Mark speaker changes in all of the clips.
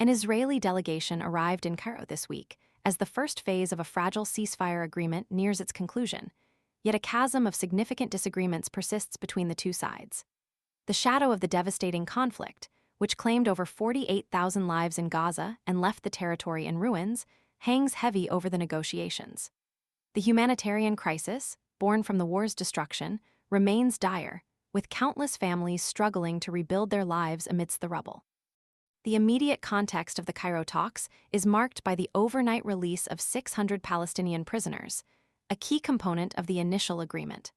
Speaker 1: An Israeli delegation arrived in Cairo this week as the first phase of a fragile ceasefire agreement nears its conclusion, yet a chasm of significant disagreements persists between the two sides. The shadow of the devastating conflict, which claimed over 48,000 lives in Gaza and left the territory in ruins, hangs heavy over the negotiations. The humanitarian crisis, born from the war's destruction, remains dire, with countless families struggling to rebuild their lives amidst the rubble. The immediate context of the Cairo talks is marked by the overnight release of 600 Palestinian prisoners, a key component of the initial agreement.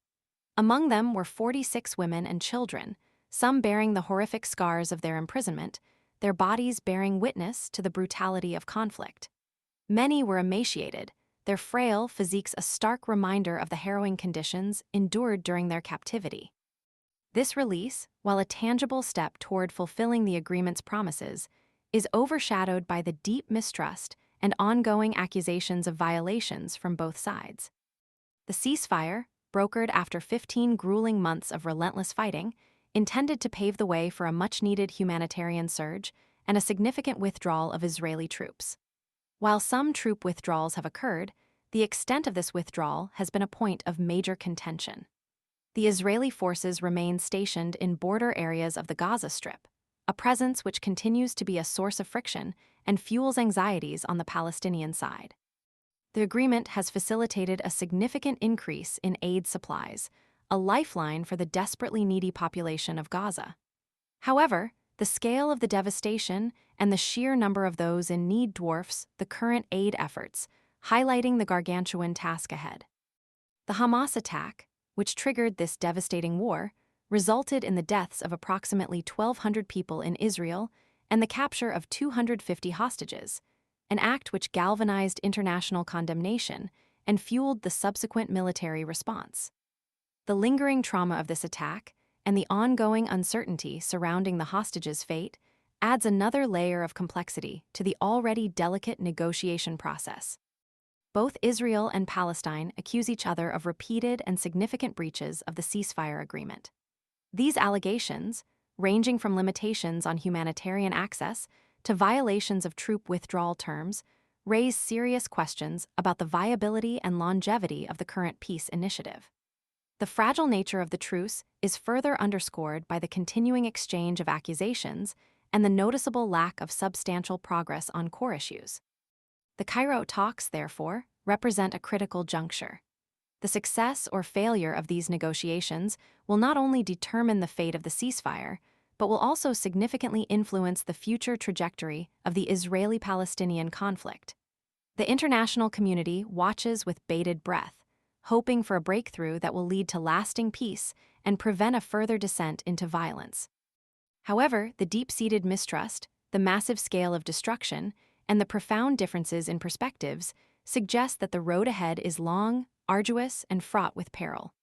Speaker 1: Among them were 46 women and children, some bearing the horrific scars of their imprisonment, their bodies bearing witness to the brutality of conflict. Many were emaciated, their frail physiques a stark reminder of the harrowing conditions endured during their captivity. This release, while a tangible step toward fulfilling the agreement's promises, is overshadowed by the deep mistrust and ongoing accusations of violations from both sides. The ceasefire, brokered after 15 grueling months of relentless fighting, intended to pave the way for a much-needed humanitarian surge and a significant withdrawal of Israeli troops. While some troop withdrawals have occurred, the extent of this withdrawal has been a point of major contention. The Israeli forces remain stationed in border areas of the Gaza Strip, a presence which continues to be a source of friction and fuels anxieties on the Palestinian side. The agreement has facilitated a significant increase in aid supplies, a lifeline for the desperately needy population of Gaza. However, the scale of the devastation and the sheer number of those in need dwarfs the current aid efforts, highlighting the gargantuan task ahead. The Hamas attack, which triggered this devastating war, resulted in the deaths of approximately 1,200 people in Israel and the capture of 250 hostages, an act which galvanized international condemnation and fueled the subsequent military response. The lingering trauma of this attack and the ongoing uncertainty surrounding the hostages' fate adds another layer of complexity to the already delicate negotiation process. Both Israel and Palestine accuse each other of repeated and significant breaches of the ceasefire agreement. These allegations, ranging from limitations on humanitarian access to violations of troop withdrawal terms, raise serious questions about the viability and longevity of the current peace initiative. The fragile nature of the truce is further underscored by the continuing exchange of accusations and the noticeable lack of substantial progress on core issues. The Cairo talks, therefore, represent a critical juncture. The success or failure of these negotiations will not only determine the fate of the ceasefire, but will also significantly influence the future trajectory of the Israeli-Palestinian conflict. The international community watches with bated breath, hoping for a breakthrough that will lead to lasting peace and prevent a further descent into violence. However, the deep-seated mistrust, the massive scale of destruction, and the profound differences in perspectives suggest that the road ahead is long, arduous, and fraught with peril.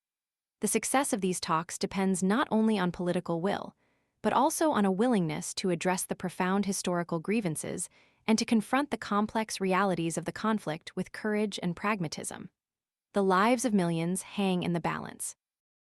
Speaker 1: The success of these talks depends not only on political will, but also on a willingness to address the profound historical grievances and to confront the complex realities of the conflict with courage and pragmatism. The lives of millions hang in the balance,